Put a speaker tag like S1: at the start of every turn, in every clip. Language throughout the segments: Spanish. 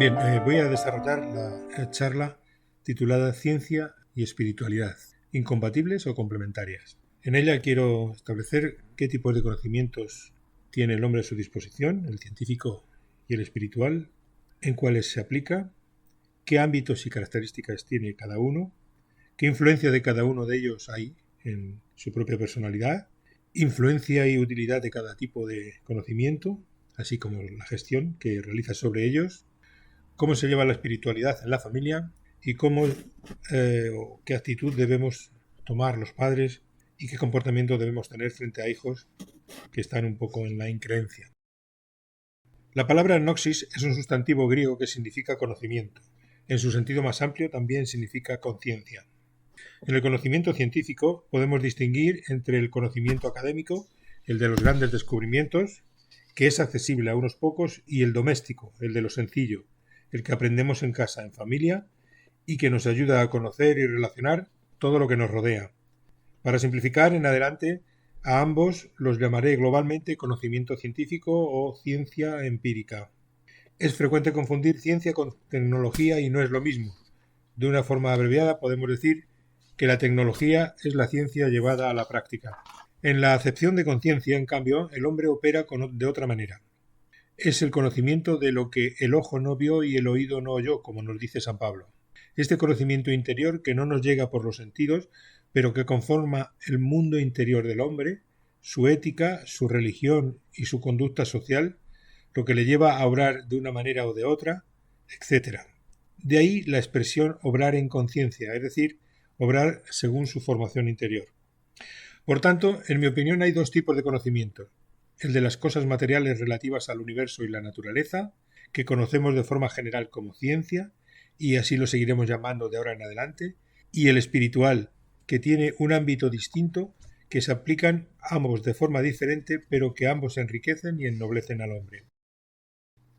S1: Bien, voy a desarrollar la charla titulada Ciencia y Espiritualidad, incompatibles o complementarias. En ella quiero establecer qué tipos de conocimientos tiene el hombre a su disposición, el científico y el espiritual, en cuáles se aplica, qué ámbitos y características tiene cada uno, qué influencia de cada uno de ellos hay en su propia personalidad, influencia y utilidad de cada tipo de conocimiento, así como la gestión que realiza sobre ellos, cómo se lleva la espiritualidad en la familia y qué actitud debemos tomar los padres y qué comportamiento debemos tener frente a hijos que están un poco en la increencia. La palabra gnosis es un sustantivo griego que significa conocimiento. En su sentido más amplio también significa conciencia. En el conocimiento científico podemos distinguir entre el conocimiento académico, el de los grandes descubrimientos, que es accesible a unos pocos, y el doméstico, el de lo sencillo, el que aprendemos en casa, en familia, y que nos ayuda a conocer y relacionar todo lo que nos rodea. Para simplificar en adelante, a ambos los llamaré globalmente conocimiento científico o ciencia empírica. Es frecuente confundir ciencia con tecnología y no es lo mismo. De una forma abreviada podemos decir que la tecnología es la ciencia llevada a la práctica. En la acepción de conciencia, en cambio, el hombre opera de otra manera. Es el conocimiento de lo que el ojo no vio y el oído no oyó, como nos dice San Pablo. Este conocimiento interior que no nos llega por los sentidos, pero que conforma el mundo interior del hombre, su ética, su religión y su conducta social, lo que le lleva a obrar de una manera o de otra, etc. De ahí la expresión obrar en conciencia, es decir, obrar según su formación interior. Por tanto, en mi opinión hay dos tipos de conocimientos. El de las cosas materiales relativas al universo y la naturaleza, que conocemos de forma general como ciencia, y así lo seguiremos llamando de ahora en adelante, y el espiritual, que tiene un ámbito distinto, que se aplican ambos de forma diferente, pero que ambos enriquecen y ennoblecen al hombre.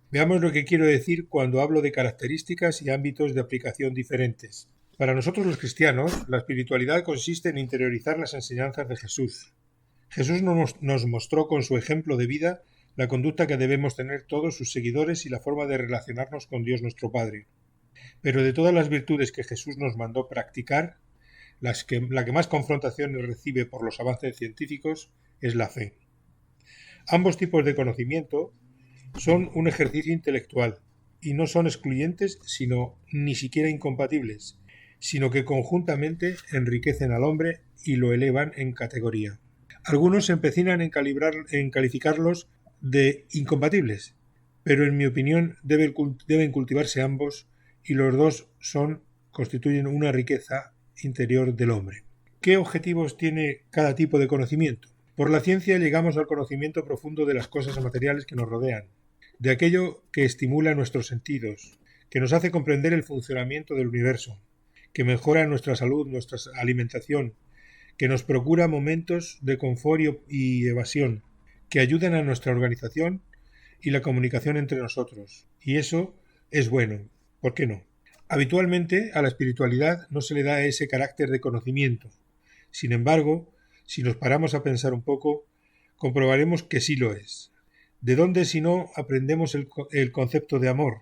S1: Veamos lo que quiero decir cuando hablo de características y ámbitos de aplicación diferentes. Para nosotros los cristianos, la espiritualidad consiste en interiorizar las enseñanzas de Jesús. Jesús nos mostró con su ejemplo de vida la conducta que debemos tener todos sus seguidores y la forma de relacionarnos con Dios nuestro Padre. Pero de todas las virtudes que Jesús nos mandó practicar, la que más confrontaciones recibe por los avances científicos es la fe. Ambos tipos de conocimiento son un ejercicio intelectual y no son excluyentes, sino ni siquiera incompatibles, sino que conjuntamente enriquecen al hombre y lo elevan en categoría. Algunos se empecinan en calificarlos de incompatibles, pero en mi opinión deben cultivarse ambos y los dos constituyen una riqueza interior del hombre. ¿Qué objetivos tiene cada tipo de conocimiento? Por la ciencia llegamos al conocimiento profundo de las cosas materiales que nos rodean, de aquello que estimula nuestros sentidos, que nos hace comprender el funcionamiento del universo, que mejora nuestra salud, nuestra alimentación, que nos procura momentos de confort y evasión, que ayudan a nuestra organización y la comunicación entre nosotros. Y eso es bueno. ¿Por qué no? Habitualmente a la espiritualidad no se le da ese carácter de conocimiento. Sin embargo, si nos paramos a pensar un poco, comprobaremos que sí lo es. ¿De dónde si no aprendemos el concepto de amor?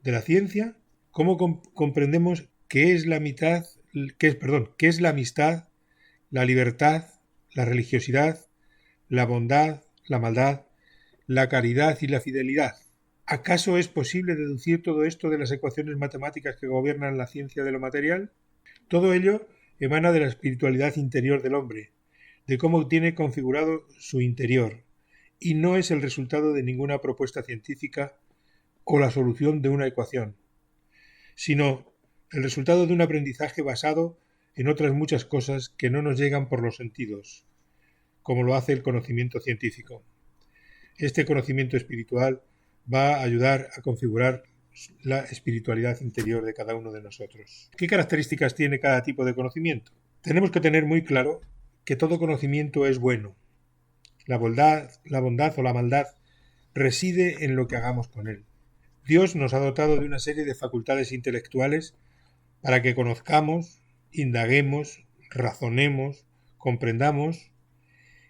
S1: ¿De la ciencia? ¿Cómo comprendemos qué es la amistad, la libertad, la religiosidad, la bondad, la maldad, la caridad y la fidelidad? ¿Acaso es posible deducir todo esto de las ecuaciones matemáticas que gobiernan la ciencia de lo material? Todo ello emana de la espiritualidad interior del hombre, de cómo tiene configurado su interior, y no es el resultado de ninguna propuesta científica o la solución de una ecuación, sino el resultado de un aprendizaje basado en otras muchas cosas que no nos llegan por los sentidos, como lo hace el conocimiento científico. Este conocimiento espiritual va a ayudar a configurar la espiritualidad interior de cada uno de nosotros. ¿Qué características tiene cada tipo de conocimiento? Tenemos que tener muy claro que todo conocimiento es bueno. La bondad o la maldad reside en lo que hagamos con él. Dios nos ha dotado de una serie de facultades intelectuales para que conozcamos, indaguemos, razonemos, comprendamos,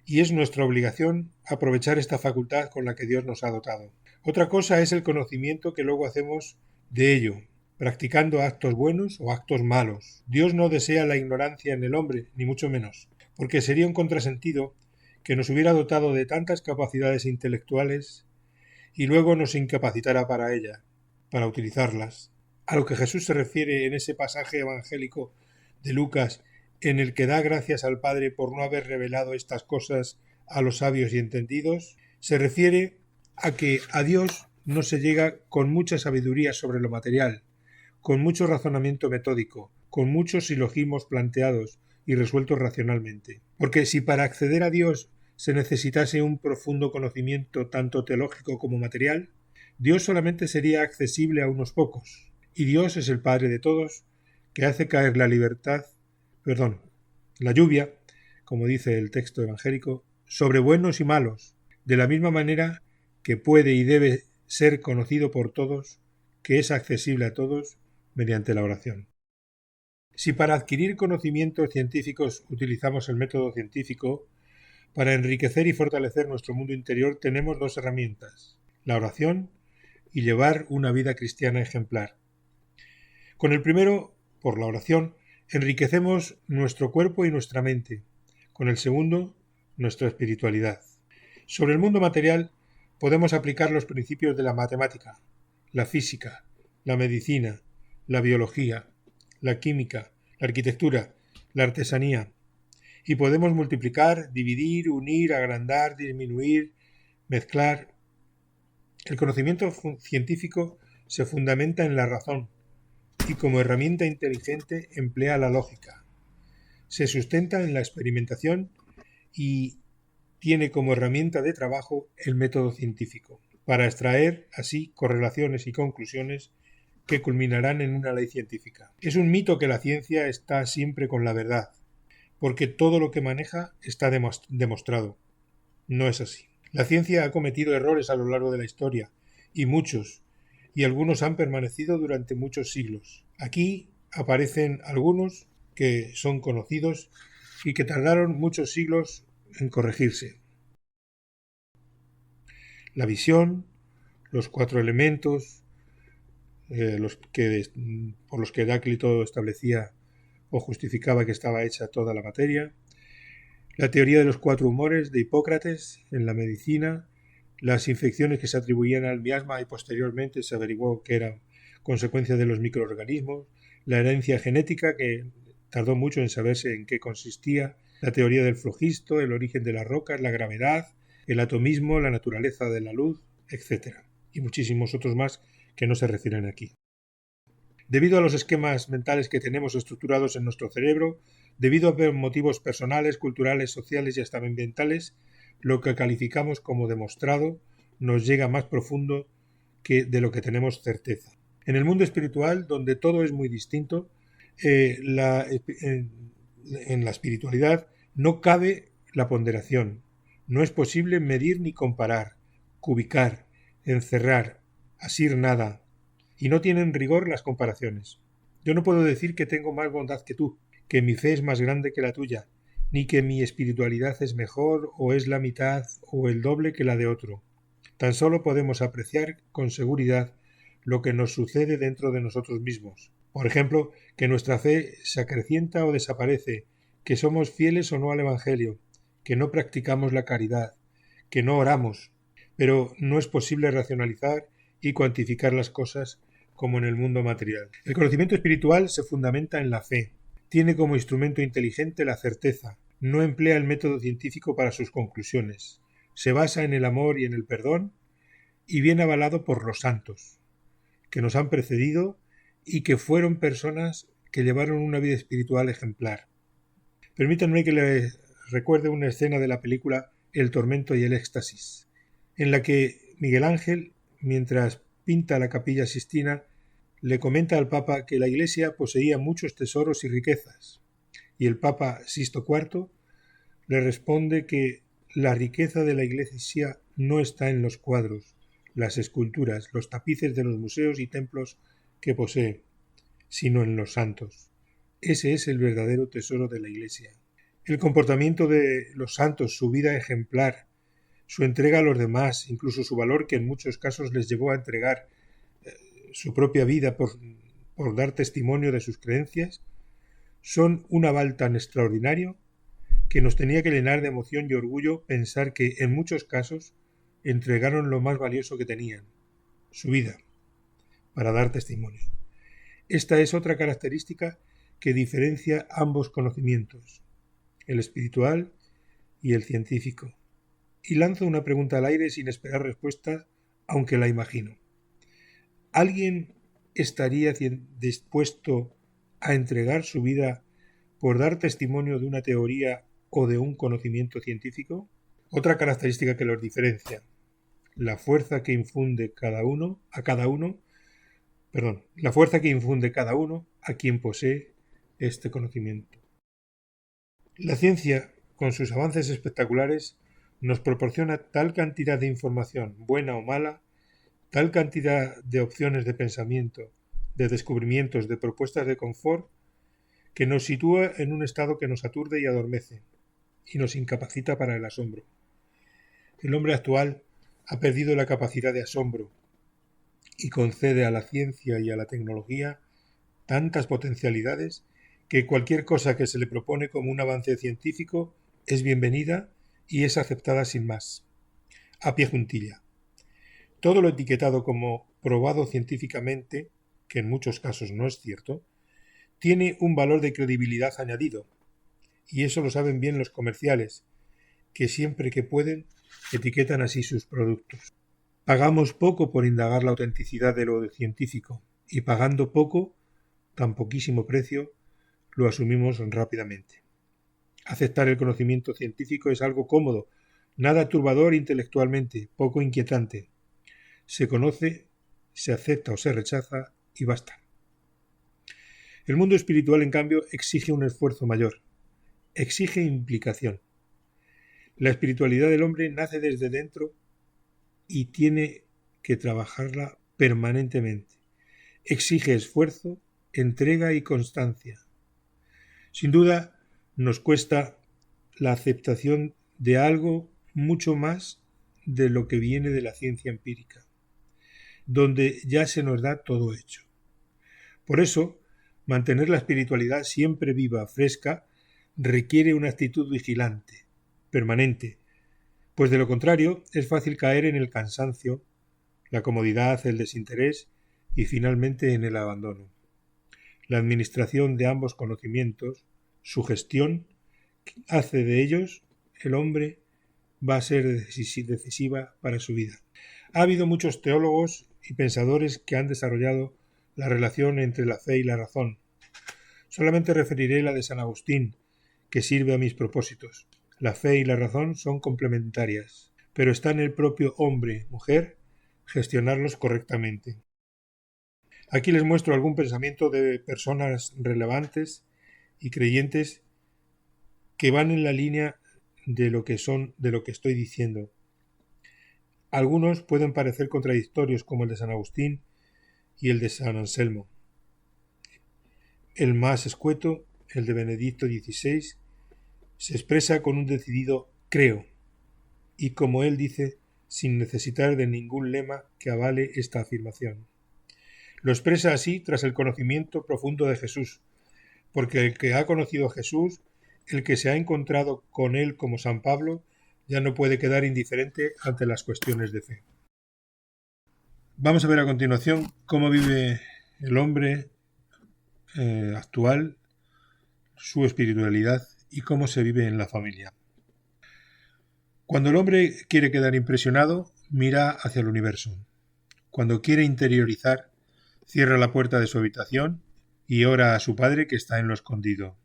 S1: y es nuestra obligación aprovechar esta facultad con la que Dios nos ha dotado. Otra cosa es el conocimiento que luego hacemos de ello, practicando actos buenos o actos malos. Dios no desea la ignorancia en el hombre, ni mucho menos, porque sería un contrasentido que nos hubiera dotado de tantas capacidades intelectuales y luego nos incapacitara para ellas, para utilizarlas. A lo que Jesús se refiere en ese pasaje evangélico de Lucas, en el que da gracias al Padre por no haber revelado estas cosas a los sabios y entendidos, se refiere a que a Dios no se llega con mucha sabiduría sobre lo material, con mucho razonamiento metódico, con muchos silogismos planteados y resueltos racionalmente. Porque si para acceder a Dios se necesitase un profundo conocimiento tanto teológico como material, Dios solamente sería accesible a unos pocos. Y Dios es el Padre de todos, que hace caer la lluvia, como dice el texto evangélico, sobre buenos y malos, de la misma manera que puede y debe ser conocido por todos, que es accesible a todos mediante la oración. Si para adquirir conocimientos científicos utilizamos el método científico, para enriquecer y fortalecer nuestro mundo interior tenemos dos herramientas, la oración y llevar una vida cristiana ejemplar. Con el primero, por la oración, enriquecemos nuestro cuerpo y nuestra mente. Con el segundo, nuestra espiritualidad. Sobre el mundo material podemos aplicar los principios de la matemática, la física, la medicina, la biología, la química, la arquitectura, la artesanía, y podemos multiplicar, dividir, unir, agrandar, disminuir, mezclar. El conocimiento científico se fundamenta en la razón y como herramienta inteligente emplea la lógica. Se sustenta en la experimentación y tiene como herramienta de trabajo el método científico, para extraer así correlaciones y conclusiones que culminarán en una ley científica. Es un mito que la ciencia está siempre con la verdad, porque todo lo que maneja está demostrado. No es así. La ciencia ha cometido errores a lo largo de la historia, y muchos, y algunos han permanecido durante muchos siglos. Aquí aparecen algunos que son conocidos y que tardaron muchos siglos en corregirse. La visión, los 4 elementos, por los que Heráclito establecía o justificaba que estaba hecha toda la materia, la teoría de los 4 humores de Hipócrates en la medicina, las infecciones que se atribuían al miasma y posteriormente se averiguó que eran consecuencia de los microorganismos, la herencia genética, que tardó mucho en saberse en qué consistía, la teoría del flogisto, el origen de las rocas, la gravedad, el atomismo, la naturaleza de la luz, etc. Y muchísimos otros más que no se refieren aquí. Debido a los esquemas mentales que tenemos estructurados en nuestro cerebro, debido a motivos personales, culturales, sociales y hasta ambientales, lo que calificamos como demostrado nos llega más profundo que de lo que tenemos certeza. En el mundo espiritual, donde todo es muy distinto, en la espiritualidad no cabe la ponderación. No es posible medir ni comparar, cubicar, encerrar, asir nada, y no tienen rigor las comparaciones. Yo no puedo decir que tengo más bondad que tú, que mi fe es más grande que la tuya, ni que mi espiritualidad es mejor o es la mitad o el doble que la de otro. Tan solo podemos apreciar con seguridad lo que nos sucede dentro de nosotros mismos. Por ejemplo, que nuestra fe se acrecienta o desaparece, que somos fieles o no al Evangelio, que no practicamos la caridad, que no oramos, pero no es posible racionalizar y cuantificar las cosas como en el mundo material. El conocimiento espiritual se fundamenta en la fe. Tiene como instrumento inteligente la certeza. No emplea el método científico para sus conclusiones. Se basa en el amor y en el perdón y viene avalado por los santos, que nos han precedido y que fueron personas que llevaron una vida espiritual ejemplar. Permítanme que les recuerde una escena de la película El tormento y el éxtasis, en la que Miguel Ángel, mientras pinta la Capilla Sixtina, le comenta al Papa que la Iglesia poseía muchos tesoros y riquezas, y el Papa Sixto IV le responde que la riqueza de la Iglesia no está en los cuadros, las esculturas, los tapices de los museos y templos que posee, sino en los santos. Ese es el verdadero tesoro de la Iglesia. El comportamiento de los santos, su vida ejemplar, su entrega a los demás, incluso su valor que en muchos casos les llevó a entregar su propia vida por dar testimonio de sus creencias, son un aval tan extraordinario que nos tenía que llenar de emoción y orgullo pensar que, en muchos casos, entregaron lo más valioso que tenían, su vida, para dar testimonio. Esta es otra característica que diferencia ambos conocimientos, el espiritual y el científico. Y lanzo una pregunta al aire sin esperar respuesta, aunque la imagino. ¿Alguien estaría dispuesto a entregar su vida por dar testimonio de una teoría o de un conocimiento científico? Otra característica que los diferencia, la fuerza que infunde cada uno a quien posee este conocimiento. La ciencia, con sus avances espectaculares, nos proporciona tal cantidad de información, buena o mala, tal cantidad de opciones de pensamiento, de descubrimientos, de propuestas de confort, que nos sitúa en un estado que nos aturde y adormece, y nos incapacita para el asombro. El hombre actual ha perdido la capacidad de asombro y concede a la ciencia y a la tecnología tantas potencialidades que cualquier cosa que se le propone como un avance científico es bienvenida y es aceptada sin más, a pie juntilla. Todo lo etiquetado como probado científicamente, que en muchos casos no es cierto, tiene un valor de credibilidad añadido, y eso lo saben bien los comerciales, que siempre que pueden etiquetan así sus productos. Pagamos poco por indagar la autenticidad de lo científico, y pagando poco, tan poquísimo precio, lo asumimos rápidamente. Aceptar el conocimiento científico es algo cómodo, nada turbador intelectualmente, poco inquietante. Se conoce, se acepta o se rechaza y basta. El mundo espiritual, en cambio, exige un esfuerzo mayor, exige implicación. La espiritualidad del hombre nace desde dentro y tiene que trabajarla permanentemente. Exige esfuerzo, entrega y constancia. Sin duda, nos cuesta la aceptación de algo mucho más de lo que viene de la ciencia empírica, donde ya se nos da todo hecho. Por eso, mantener la espiritualidad siempre viva, fresca, requiere una actitud vigilante, permanente, pues de lo contrario es fácil caer en el cansancio, la comodidad, el desinterés y finalmente en el abandono. La administración de ambos conocimientos, su gestión, hace de ellos el hombre va a ser decisiva para su vida. Ha habido muchos teólogos y pensadores que han desarrollado la relación entre la fe y la razón. Solamente referiré la de San Agustín, que sirve a mis propósitos. La fe y la razón son complementarias, pero está en el propio hombre, mujer, gestionarlos correctamente. Aquí les muestro algún pensamiento de personas relevantes y creyentes que van en la línea de lo que estoy diciendo. Algunos pueden parecer contradictorios, como el de San Agustín y el de San Anselmo. El más escueto, el de Benedicto XVI, se expresa con un decidido creo, y como él dice, sin necesitar de ningún lema que avale esta afirmación. Lo expresa así tras el conocimiento profundo de Jesús, porque el que ha conocido a Jesús, el que se ha encontrado con él como San Pablo, ya no puede quedar indiferente ante las cuestiones de fe. Vamos a ver a continuación cómo vive el hombre actual, su espiritualidad y cómo se vive en la familia. Cuando el hombre quiere quedar impresionado, mira hacia el universo. Cuando quiere interiorizar, cierra la puerta de su habitación y ora a su Padre que está en lo escondido.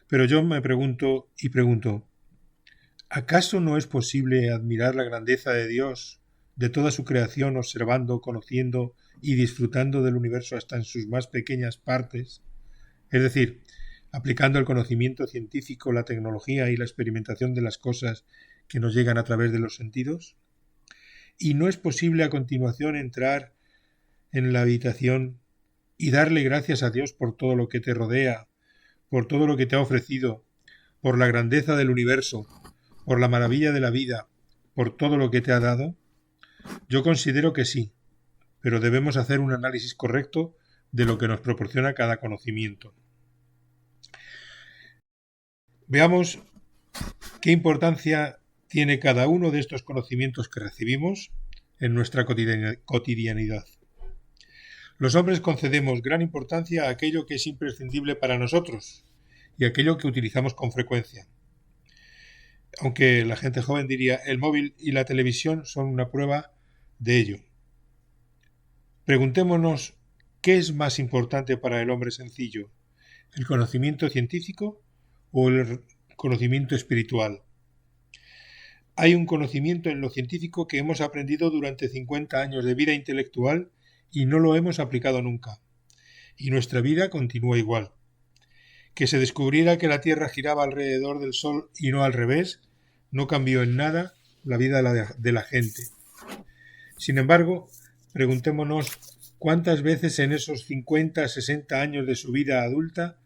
S1: Pero yo me pregunto, ¿acaso no es posible admirar la grandeza de Dios, de toda su creación, observando, conociendo y disfrutando del universo hasta en sus más pequeñas partes? Es decir, aplicando el conocimiento científico, la tecnología y la experimentación de las cosas que nos llegan a través de los sentidos. ¿Y no es posible a continuación entrar en la habitación y darle gracias a Dios por todo lo que te rodea, por todo lo que te ha ofrecido, por la grandeza del universo, por la maravilla de la vida, por todo lo que te ha dado? Yo considero que sí, pero debemos hacer un análisis correcto de lo que nos proporciona cada conocimiento. Veamos qué importancia tiene cada uno de estos conocimientos que recibimos en nuestra cotidianidad. Los hombres concedemos gran importancia a aquello que es imprescindible para nosotros y aquello que utilizamos con frecuencia. Aunque la gente joven diría el móvil y la televisión son una prueba de ello. Preguntémonos qué es más importante para el hombre sencillo, el conocimiento científico o el conocimiento espiritual. Hay un conocimiento en lo científico que hemos aprendido durante 50 años de vida intelectual y no lo hemos aplicado nunca. Y nuestra vida continúa igual. Que se descubriera que la Tierra giraba alrededor del Sol y no al revés, no cambió en nada la vida de la gente. Sin embargo, preguntémonos cuántas veces en esos 50, 60 años de su vida adulta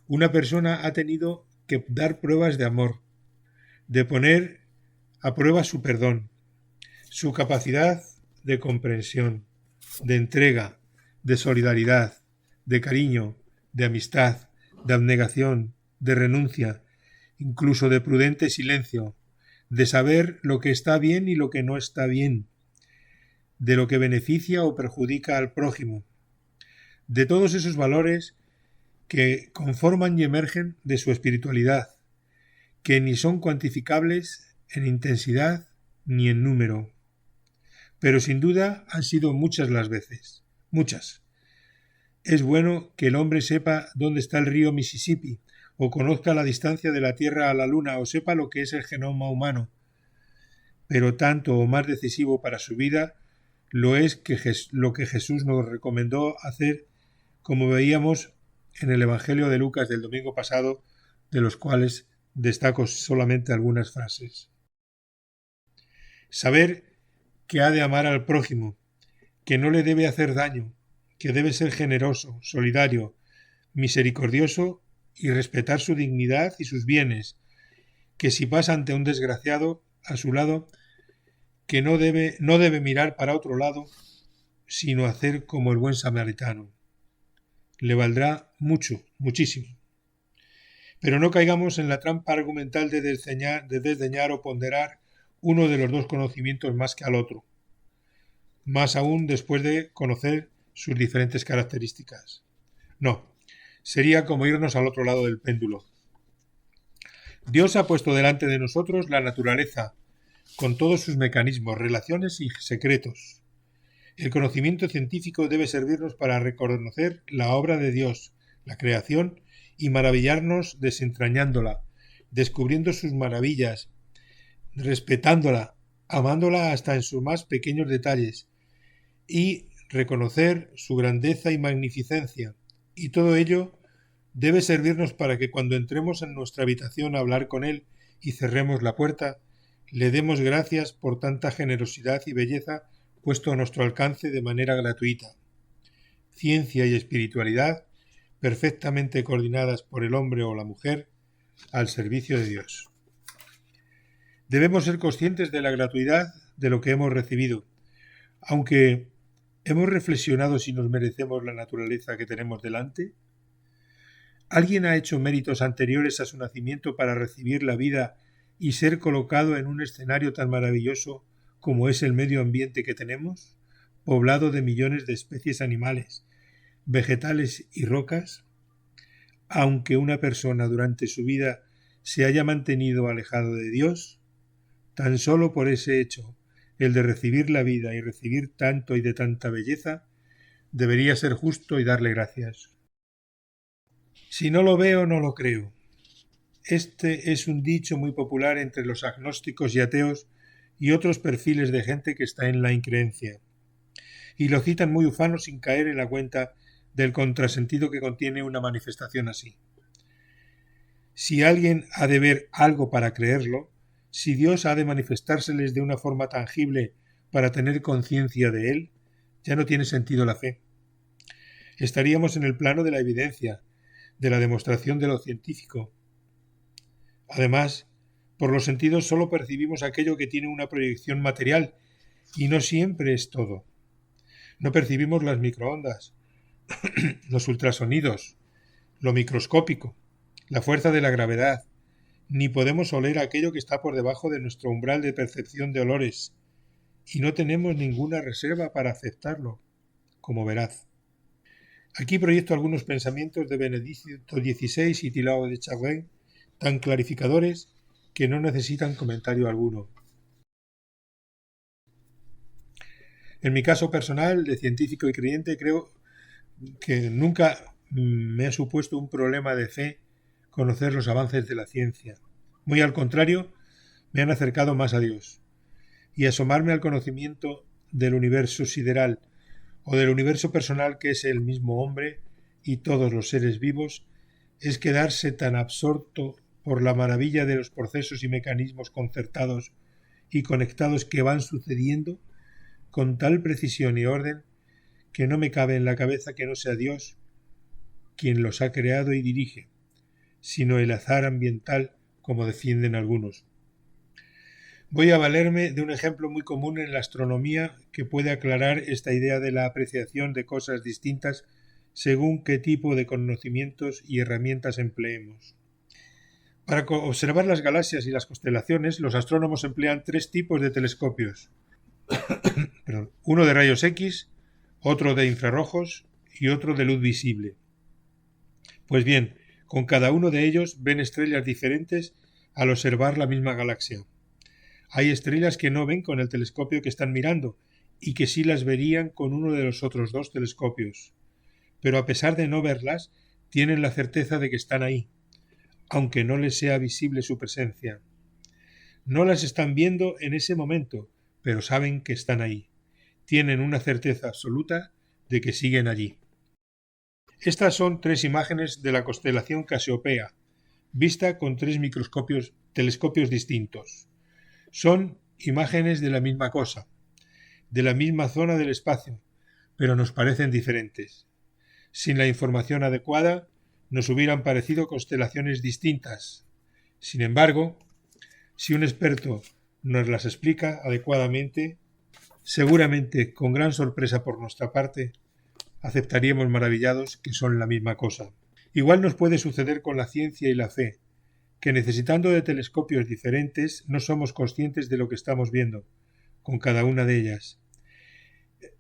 S1: una persona ha tenido que dar pruebas de amor, de poner a prueba su perdón, su capacidad de comprensión, de entrega, de solidaridad, de cariño, de amistad, de abnegación, de renuncia, incluso de prudente silencio, de saber lo que está bien y lo que no está bien, de lo que beneficia o perjudica al prójimo, de todos esos valores que conforman y emergen de su espiritualidad, que ni son cuantificables en intensidad ni en número, pero sin duda han sido muchas las veces, muchas. Es bueno que el hombre sepa dónde está el río Mississippi, o conozca la distancia de la Tierra a la Luna, o sepa lo que es el genoma humano, pero tanto o más decisivo para su vida lo es lo que Jesús nos recomendó hacer, como veíamos en el Evangelio de Lucas del domingo pasado, de los cuales destaco solamente algunas frases. Saber que ha de amar al prójimo, que no le debe hacer daño, que debe ser generoso, solidario, misericordioso y respetar su dignidad y sus bienes, que si pasa ante un desgraciado a su lado, que no debe mirar para otro lado, sino hacer como el buen samaritano. Le valdrá mucho, muchísimo. Pero no caigamos en la trampa argumental de desdeñar o ponderar uno de los dos conocimientos más que al otro, más aún después de conocer sus diferentes características. No, sería como irnos al otro lado del péndulo. Dios ha puesto delante de nosotros la naturaleza, con todos sus mecanismos, relaciones y secretos. El conocimiento científico debe servirnos para reconocer la obra de Dios, la creación, y maravillarnos desentrañándola, descubriendo sus maravillas, respetándola, amándola hasta en sus más pequeños detalles, y reconocer su grandeza y magnificencia. Y todo ello debe servirnos para que cuando entremos en nuestra habitación a hablar con Él y cerremos la puerta, le demos gracias por tanta generosidad y belleza puesto a nuestro alcance de manera gratuita. Ciencia y espiritualidad, perfectamente coordinadas por el hombre o la mujer, al servicio de Dios. Debemos ser conscientes de la gratuidad de lo que hemos recibido, aunque ¿hemos reflexionado si nos merecemos la naturaleza que tenemos delante? ¿Alguien ha hecho méritos anteriores a su nacimiento para recibir la vida y ser colocado en un escenario tan maravilloso como es el medio ambiente que tenemos, poblado de millones de especies animales, vegetales y rocas? Aunque una persona durante su vida se haya mantenido alejado de Dios, tan solo por ese hecho, el de recibir la vida y recibir tanto y de tanta belleza, debería ser justo y darle gracias. Si no lo veo, no lo creo. Este es un dicho muy popular entre los agnósticos y ateos y otros perfiles de gente que está en la increencia. Y lo citan muy ufanos sin caer en la cuenta del contrasentido que contiene una manifestación así. Si alguien ha de ver algo para creerlo, si Dios ha de manifestárseles de una forma tangible para tener conciencia de Él, ya no tiene sentido la fe. Estaríamos en el plano de la evidencia, de la demostración de lo científico. Además, por los sentidos solo percibimos aquello que tiene una proyección material y no siempre es todo. No percibimos las microondas, los ultrasonidos, lo microscópico, la fuerza de la gravedad, ni podemos oler aquello que está por debajo de nuestro umbral de percepción de olores, y no tenemos ninguna reserva para aceptarlo como veraz. Aquí proyecto algunos pensamientos de Benedicto XVI y Thilao de Chardin, tan clarificadores que no necesitan comentario alguno. En mi caso personal, de científico y creyente, creo que nunca me ha supuesto un problema de fe conocer los avances de la ciencia. Muy al contrario, me han acercado más a Dios. Y asomarme al conocimiento del universo sideral o del universo personal, que es el mismo hombre y todos los seres vivos, es quedarse tan absorto por la maravilla de los procesos y mecanismos concertados y conectados que van sucediendo con tal precisión y orden que no me cabe en la cabeza que no sea Dios quien los ha creado y dirige, sino el azar ambiental, como defienden algunos. Voy a valerme de un ejemplo muy común en la astronomía que puede aclarar esta idea de la apreciación de cosas distintas según qué tipo de conocimientos y herramientas empleemos. Para observar las galaxias y las constelaciones, los astrónomos emplean 3 tipos de telescopios. Uno de rayos X, otro de infrarrojos y otro de luz visible. Pues bien, con cada uno de ellos ven estrellas diferentes al observar la misma galaxia. Hay estrellas que no ven con el telescopio que están mirando y que sí las verían con uno de los otros 2 telescopios. Pero a pesar de no verlas, tienen la certeza de que están ahí, aunque no les sea visible su presencia. No las están viendo en ese momento, pero saben que están ahí. Tienen una certeza absoluta de que siguen allí. Estas son 3 imágenes de la constelación Casiopea, vista con 3 telescopios distintos. Son imágenes de la misma cosa, de la misma zona del espacio, pero nos parecen diferentes. Sin la información adecuada, nos hubieran parecido constelaciones distintas. Sin embargo, si un experto nos las explica adecuadamente, seguramente con gran sorpresa por nuestra parte, aceptaríamos maravillados que son la misma cosa. Igual nos puede suceder con la ciencia y la fe, que necesitando de telescopios diferentes no somos conscientes de lo que estamos viendo con cada una de ellas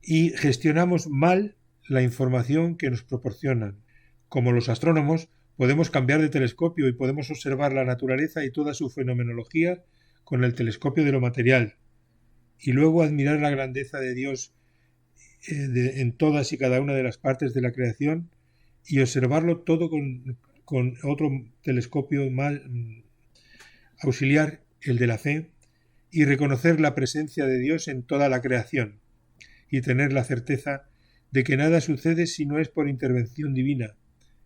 S1: y gestionamos mal la información que nos proporcionan. Como los astrónomos, podemos cambiar de telescopio y podemos observar la naturaleza y toda su fenomenología con el telescopio de lo material y luego admirar la grandeza de Dios en todas y cada una de las partes de la creación y observarlo todo con otro telescopio más auxiliar, el de la fe, y reconocer la presencia de Dios en toda la creación y tener la certeza de que nada sucede si no es por intervención divina,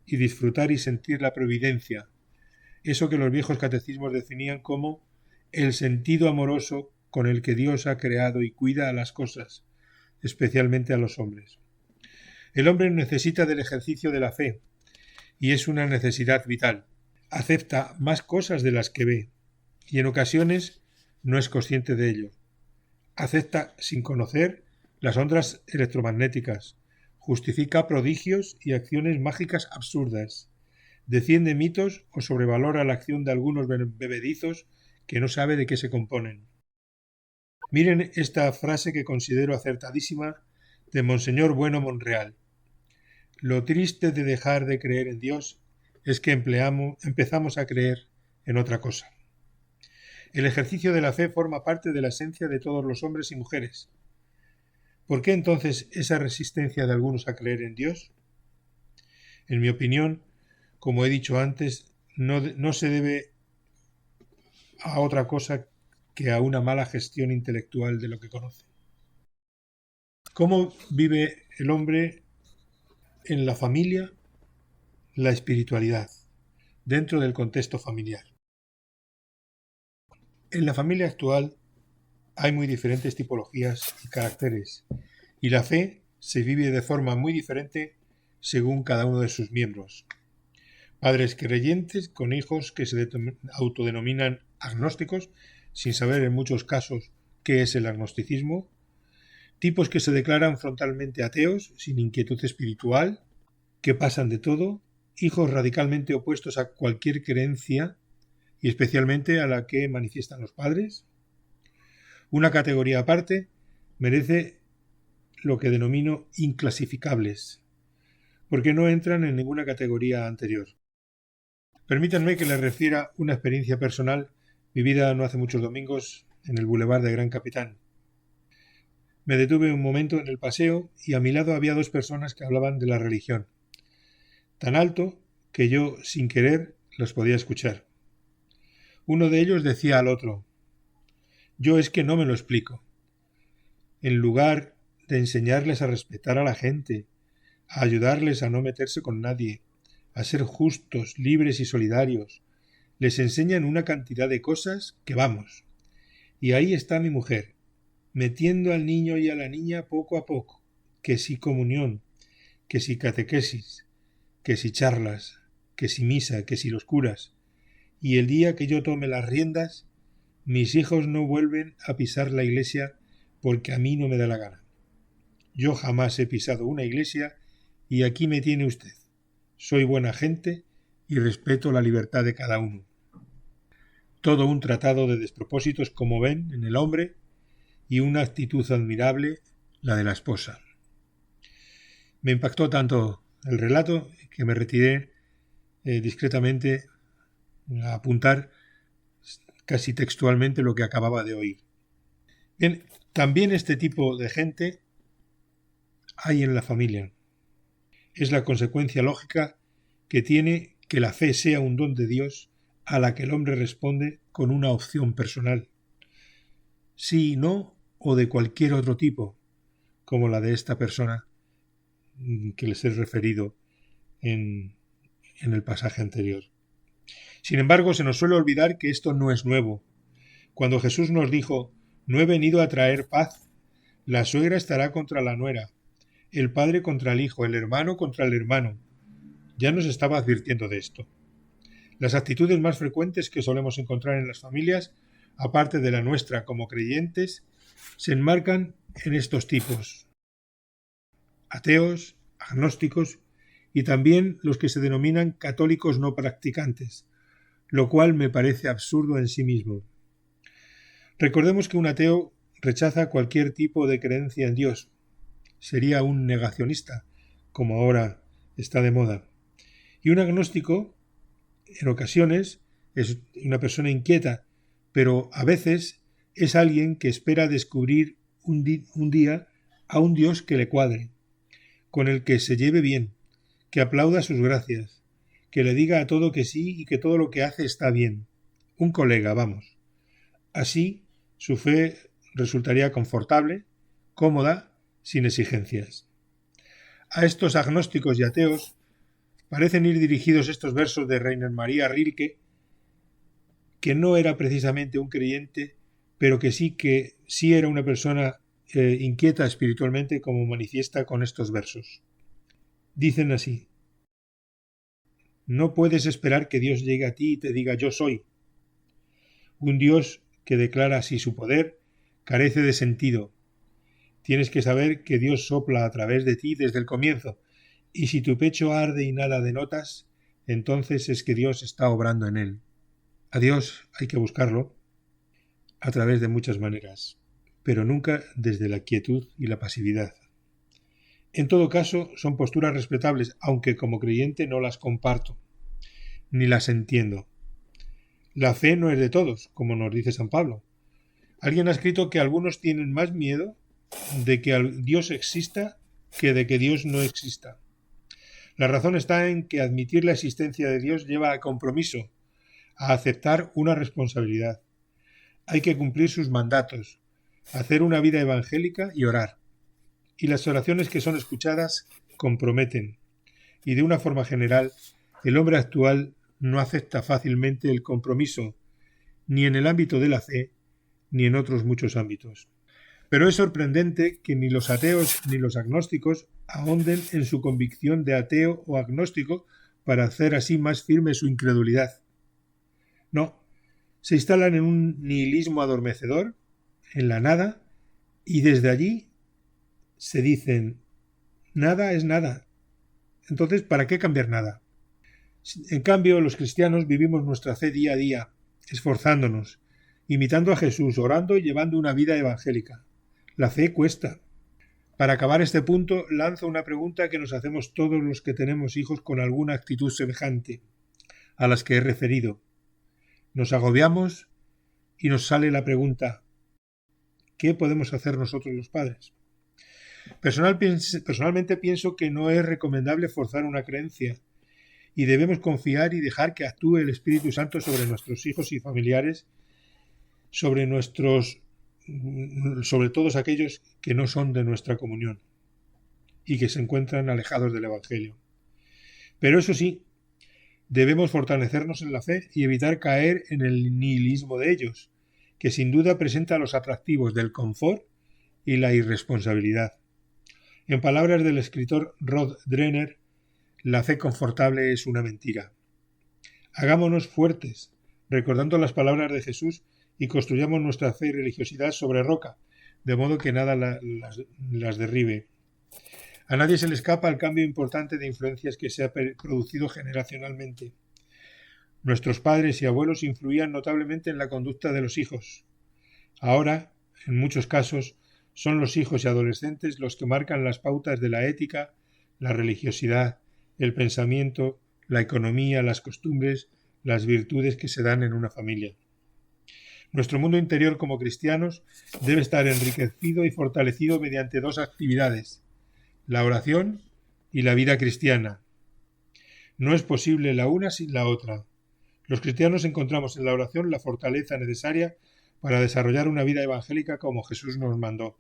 S1: y disfrutar y sentir la providencia, eso que los viejos catecismos definían como el sentido amoroso con el que Dios ha creado y cuida a las cosas, especialmente a los hombres. El hombre necesita del ejercicio de la fe, y es una necesidad vital. Acepta más cosas de las que ve, y en ocasiones no es consciente de ello. Acepta sin conocer las ondas electromagnéticas, justifica prodigios y acciones mágicas absurdas, defiende mitos o sobrevalora la acción de algunos bebedizos que no sabe de qué se componen. Miren esta frase que considero acertadísima de Monseñor Bueno Monreal. Lo triste de dejar de creer en Dios es que empezamos a creer en otra cosa. El ejercicio de la fe forma parte de la esencia de todos los hombres y mujeres. ¿Por qué entonces esa resistencia de algunos a creer en Dios? En mi opinión, como he dicho antes, no se debe a otra cosa que a una mala gestión intelectual de lo que conoce. ¿Cómo vive el hombre en la familia la espiritualidad dentro del contexto familiar? En la familia actual hay muy diferentes tipologías y caracteres, y la fe se vive de forma muy diferente según cada uno de sus miembros. Padres creyentes con hijos que se autodenominan agnósticos, sin saber en muchos casos qué es el agnosticismo, Tipos que se declaran frontalmente ateos, sin inquietud espiritual, que pasan de todo, hijos radicalmente opuestos a cualquier creencia y especialmente a la que manifiestan los padres. Una categoría aparte merece lo que denomino inclasificables, porque no entran en ninguna categoría anterior. Permítanme que les refiera una experiencia personal vivida no hace muchos domingos en el Boulevard de Gran Capitán. Me detuve un momento en el paseo y a mi lado había dos personas que hablaban de la religión, tan alto que yo, sin querer, los podía escuchar. Uno de ellos decía al otro: yo es que no me lo explico. En lugar de enseñarles a respetar a la gente, a ayudarles a no meterse con nadie, a ser justos, libres y solidarios, les enseñan una cantidad de cosas que vamos. Y ahí está mi mujer, metiendo al niño y a la niña poco a poco, que si comunión, que si catequesis, que si charlas, que si misa, que si los curas. Y el día que yo tome las riendas, mis hijos no vuelven a pisar la iglesia porque a mí no me da la gana. Yo jamás he pisado una iglesia y aquí me tiene usted. Soy buena gente y respeto la libertad de cada uno. Todo un tratado de despropósitos, como ven, en el hombre, y una actitud admirable, la de la esposa. Me impactó tanto el relato que me retiré discretamente a apuntar casi textualmente lo que acababa de oír. Bien, también este tipo de gente hay en la familia. Es la consecuencia lógica que tiene que la fe sea un don de Dios a la que el hombre responde con una opción personal. Sí, no, o de cualquier otro tipo, como la de esta persona que les he referido en el pasaje anterior. Sin embargo, se nos suele olvidar que esto no es nuevo. Cuando Jesús nos dijo: no he venido a traer paz, la suegra estará contra la nuera, el padre contra el hijo, el hermano contra el hermano. Ya nos estaba advirtiendo de esto. Las actitudes más frecuentes que solemos encontrar en las familias, aparte de la nuestra como creyentes, se enmarcan en estos tipos: ateos, agnósticos y también los que se denominan católicos no practicantes, lo cual me parece absurdo en sí mismo. Recordemos que un ateo rechaza cualquier tipo de creencia en Dios. Sería un negacionista, como ahora está de moda. Y un agnóstico, en ocasiones, es una persona inquieta, pero a veces es alguien que espera descubrir un día a un Dios que le cuadre, con el que se lleve bien, que aplauda sus gracias, que le diga a todo que sí y que todo lo que hace está bien. Un colega, vamos. Así, su fe resultaría confortable, cómoda, sin exigencias. A estos agnósticos y ateos parecen ir dirigidos estos versos de Rainer Maria Rilke, que no era precisamente un creyente, pero que sí era una persona inquieta espiritualmente, como manifiesta con estos versos. Dicen así: no puedes esperar que Dios llegue a ti y te diga yo soy. Un Dios que declara así su poder carece de sentido. Tienes que saber que Dios sopla a través de ti desde el comienzo, y si tu pecho arde y nada denotas, entonces es que Dios está obrando en él. A Dios hay que buscarlo a través de muchas maneras, pero nunca desde la quietud y la pasividad. En todo caso, son posturas respetables, aunque como creyente no las comparto, ni las entiendo. La fe no es de todos, como nos dice San Pablo. Alguien ha escrito que algunos tienen más miedo de que Dios exista que de que Dios no exista. La razón está en que admitir la existencia de Dios lleva a compromiso, a aceptar una responsabilidad. Hay que cumplir sus mandatos, hacer una vida evangélica y orar. Y las oraciones que son escuchadas comprometen. Y de una forma general, el hombre actual no acepta fácilmente el compromiso, ni en el ámbito de la fe, ni en otros muchos ámbitos. Pero es sorprendente que ni los ateos ni los agnósticos ahonden en su convicción de ateo o agnóstico para hacer así más firme su incredulidad. No, se instalan en un nihilismo adormecedor, en la nada, y desde allí se dicen, nada es nada. Entonces, ¿para qué cambiar nada? En cambio, los cristianos vivimos nuestra fe día a día, esforzándonos, imitando a Jesús, orando y llevando una vida evangélica. La fe cuesta. Para acabar este punto, lanzo una pregunta que nos hacemos todos los que tenemos hijos con alguna actitud semejante a las que he referido. Nos agobiamos y nos sale la pregunta, ¿qué podemos hacer nosotros los padres? Personalmente pienso que no es recomendable forzar una creencia y debemos confiar y dejar que actúe el Espíritu Santo sobre nuestros hijos y familiares, sobre todos aquellos que no son de nuestra comunión y que se encuentran alejados del Evangelio. Pero eso sí, debemos fortalecernos en la fe y evitar caer en el nihilismo de ellos, que sin duda presenta los atractivos del confort y la irresponsabilidad. En palabras del escritor Rod Dreher, la fe confortable es una mentira. Hagámonos fuertes, recordando las palabras de Jesús, y construyamos nuestra fe y religiosidad sobre roca, de modo que nada las derribe. A nadie se le escapa el cambio importante de influencias que se ha producido generacionalmente. Nuestros padres y abuelos influían notablemente en la conducta de los hijos. Ahora, en muchos casos, son los hijos y adolescentes los que marcan las pautas de la ética, la religiosidad, el pensamiento, la economía, las costumbres, las virtudes que se dan en una familia. Nuestro mundo interior como cristianos debe estar enriquecido y fortalecido mediante dos actividades, la oración y la vida cristiana. No es posible la una sin la otra. Los cristianos encontramos en la oración la fortaleza necesaria para desarrollar una vida evangélica como Jesús nos mandó.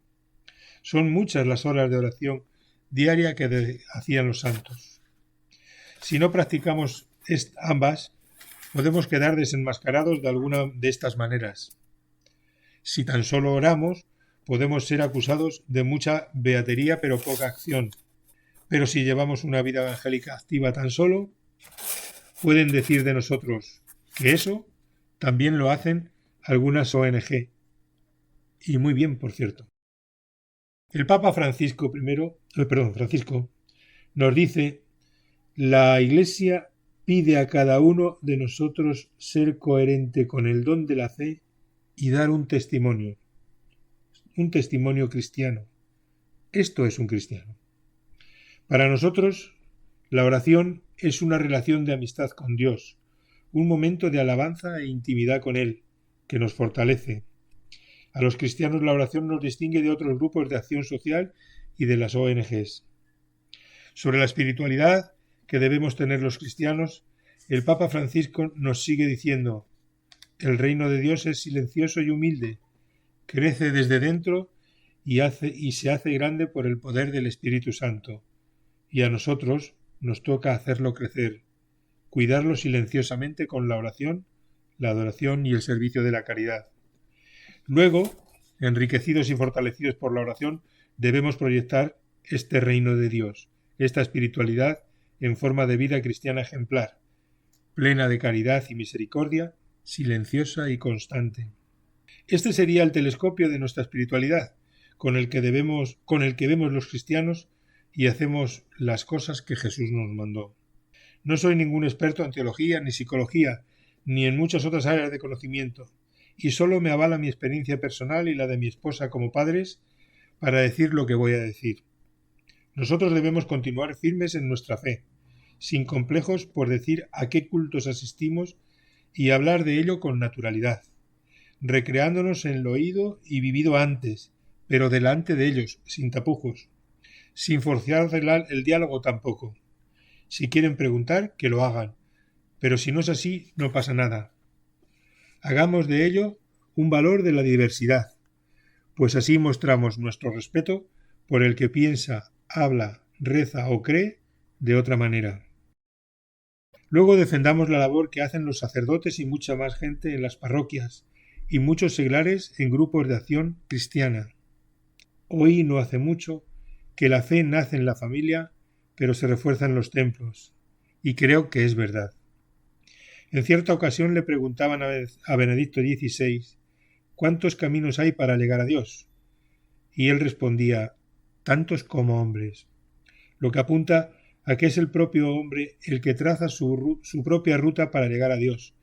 S1: Son muchas las horas de oración diaria que hacían los santos. Si no practicamos ambas, podemos quedar desenmascarados de alguna de estas maneras. Si tan solo oramos, podemos ser acusados de mucha beatería pero poca acción. Pero si llevamos una vida evangélica activa tan solo, pueden decir de nosotros que eso también lo hacen algunas ONG. Y muy bien, por cierto. El Papa Francisco nos dice: la Iglesia pide a cada uno de nosotros ser coherente con el don de la fe y dar un testimonio cristiano. Esto es un cristiano. Para nosotros, la oración es una relación de amistad con Dios, un momento de alabanza e intimidad con Él, que nos fortalece. A los cristianos la oración nos distingue de otros grupos de acción social y de las ONGs. Sobre la espiritualidad que debemos tener los cristianos, el Papa Francisco nos sigue diciendo: el reino de Dios es silencioso y humilde, crece desde dentro y se hace grande por el poder del Espíritu Santo. Y a nosotros nos toca hacerlo crecer, cuidarlo silenciosamente con la oración, la adoración y el servicio de la caridad. Luego, enriquecidos y fortalecidos por la oración, debemos proyectar este reino de Dios, esta espiritualidad en forma de vida cristiana ejemplar, plena de caridad y misericordia, silenciosa y constante. Este sería el telescopio de nuestra espiritualidad, con el que vemos los cristianos y hacemos las cosas que Jesús nos mandó. No soy ningún experto en teología ni psicología, ni en muchas otras áreas de conocimiento, y solo me avala mi experiencia personal y la de mi esposa como padres para decir lo que voy a decir. Nosotros debemos continuar firmes en nuestra fe, sin complejos por decir a qué cultos asistimos y hablar de ello con naturalidad, recreándonos en lo oído y vivido antes, pero delante de ellos, sin tapujos, sin forzar el diálogo tampoco. Si quieren preguntar, que lo hagan, pero si no es así, no pasa nada. Hagamos de ello un valor de la diversidad, pues así mostramos nuestro respeto por el que piensa, habla, reza o cree de otra manera. Luego defendamos la labor que hacen los sacerdotes y mucha más gente en las parroquias y muchos seglares en grupos de acción cristiana. Oí no hace mucho que la fe nace en la familia, pero se refuerza en los templos, y creo que es verdad. En cierta ocasión le preguntaban a Benedicto XVI ¿cuántos caminos hay para llegar a Dios? Y él respondía: tantos como hombres, lo que apunta a que es el propio hombre el que traza su propia ruta para llegar a Dios,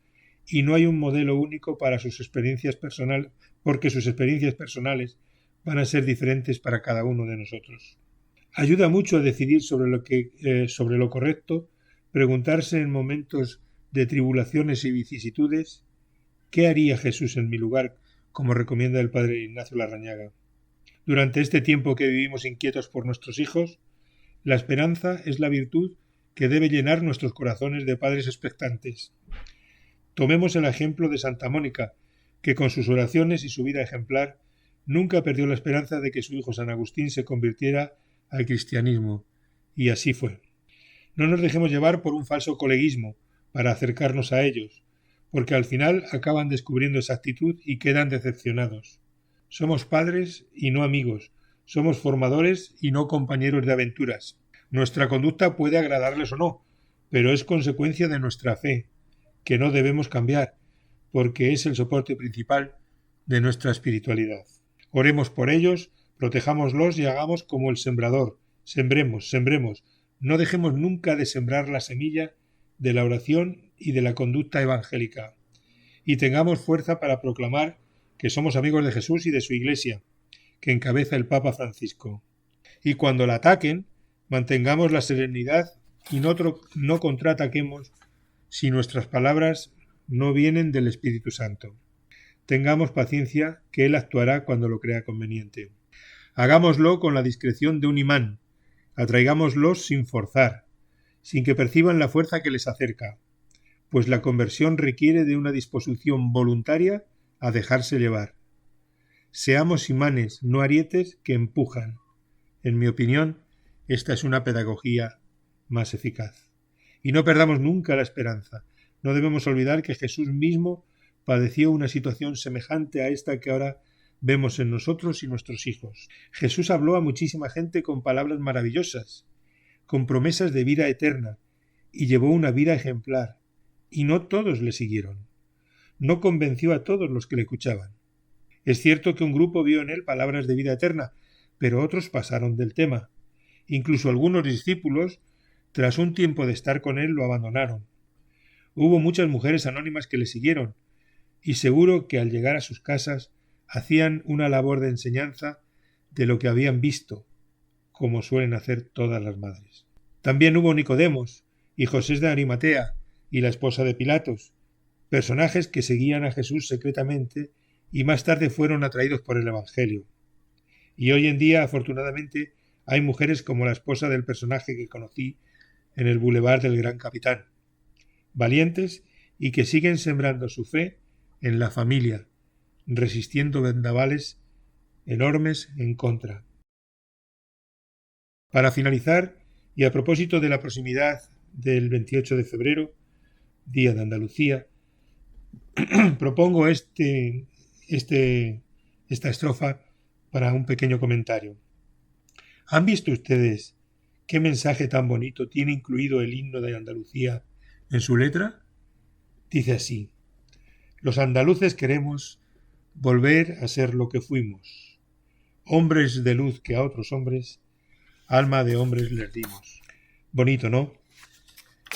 S1: y no hay un modelo único para sus experiencias personales, porque sus experiencias personales van a ser diferentes para cada uno de nosotros. Ayuda mucho a decidir sobre lo correcto, preguntarse en momentos de tribulaciones y vicisitudes, ¿qué haría Jesús en mi lugar?, como recomienda el padre Ignacio Larrañaga. Durante este tiempo que vivimos inquietos por nuestros hijos, la esperanza es la virtud que debe llenar nuestros corazones de padres expectantes. Tomemos el ejemplo de Santa Mónica, que con sus oraciones y su vida ejemplar nunca perdió la esperanza de que su hijo San Agustín se convirtiera al cristianismo, y así fue. No nos dejemos llevar por un falso coleguismo para acercarnos a ellos, porque al final acaban descubriendo esa actitud y quedan decepcionados. Somos padres y no amigos, somos formadores y no compañeros de aventuras. Nuestra conducta puede agradarles o no, pero es consecuencia de nuestra fe, que no debemos cambiar, porque es el soporte principal de nuestra espiritualidad. Oremos por ellos, protejámoslos y hagamos como el sembrador. Sembremos, no dejemos nunca de sembrar la semilla de la oración y de la conducta evangélica. Y tengamos fuerza para proclamar que somos amigos de Jesús y de su Iglesia, que encabeza el Papa Francisco. Y cuando la ataquen, mantengamos la serenidad y no contraataquemos si nuestras palabras no vienen del Espíritu Santo. Tengamos paciencia, que Él actuará cuando lo crea conveniente. Hagámoslo con la discreción de un imán, atraigámoslos sin forzar, sin que perciban la fuerza que les acerca, pues la conversión requiere de una disposición voluntaria a dejarse llevar. Seamos imanes, no arietes que empujan. En mi opinión, esta es una pedagogía más eficaz. Y no perdamos nunca la esperanza. No debemos olvidar que Jesús mismo padeció una situación semejante a esta que ahora vemos en nosotros y nuestros hijos. Jesús habló a muchísima gente con palabras maravillosas, con promesas de vida eterna, y llevó una vida ejemplar, y no todos le siguieron. No convenció a todos los que le escuchaban. Es cierto que un grupo vio en él palabras de vida eterna, pero otros pasaron del tema. Incluso algunos discípulos, tras un tiempo de estar con él, lo abandonaron. Hubo muchas mujeres anónimas que le siguieron, y seguro que al llegar a sus casas hacían una labor de enseñanza de lo que habían visto, como suelen hacer todas las madres. También hubo Nicodemos y José de Arimatea y la esposa de Pilatos, personajes que seguían a Jesús secretamente y más tarde fueron atraídos por el Evangelio. Y hoy en día, afortunadamente, hay mujeres como la esposa del personaje que conocí en el Boulevard del Gran Capitán, valientes y que siguen sembrando su fe en la familia, resistiendo vendavales enormes en contra. Para finalizar, y a propósito de la proximidad del 28 de febrero, Día de Andalucía, propongo esta estrofa para un pequeño comentario. ¿Han visto ustedes qué mensaje tan bonito tiene incluido el himno de Andalucía en su letra? Dice así: los andaluces queremos volver a ser lo que fuimos, hombres de luz que a otros hombres alma de hombres les dimos. Bonito, ¿no?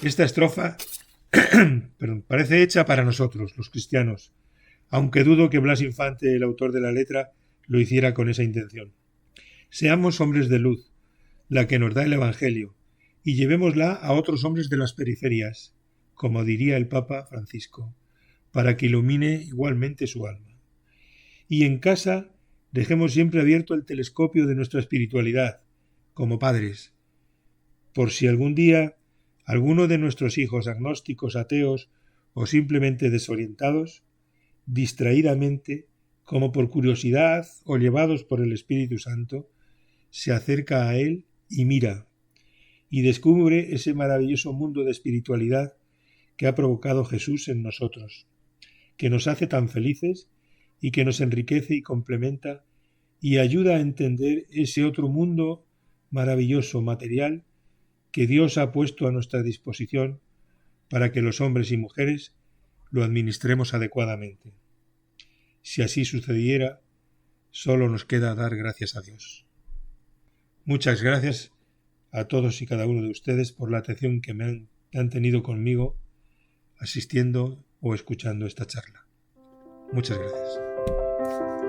S1: Esta estrofa parece hecha para nosotros, los cristianos, aunque dudo que Blas Infante, el autor de la letra, lo hiciera con esa intención. Seamos hombres de luz, la que nos da el Evangelio, y llevémosla a otros hombres de las periferias, como diría el Papa Francisco, para que ilumine igualmente su alma. Y en casa dejemos siempre abierto el telescopio de nuestra espiritualidad, como padres, por si algún día alguno de nuestros hijos agnósticos, ateos o simplemente desorientados, distraídamente, como por curiosidad o llevados por el Espíritu Santo, se acerca a él y mira, y descubre ese maravilloso mundo de espiritualidad que ha provocado Jesús en nosotros, que nos hace tan felices y que nos enriquece y complementa y ayuda a entender ese otro mundo maravilloso, material, que Dios ha puesto a nuestra disposición para que los hombres y mujeres lo administremos adecuadamente. Si así sucediera, solo nos queda dar gracias a Dios. Muchas gracias a todos y cada uno de ustedes por la atención que han tenido conmigo asistiendo o escuchando esta charla. Muchas gracias.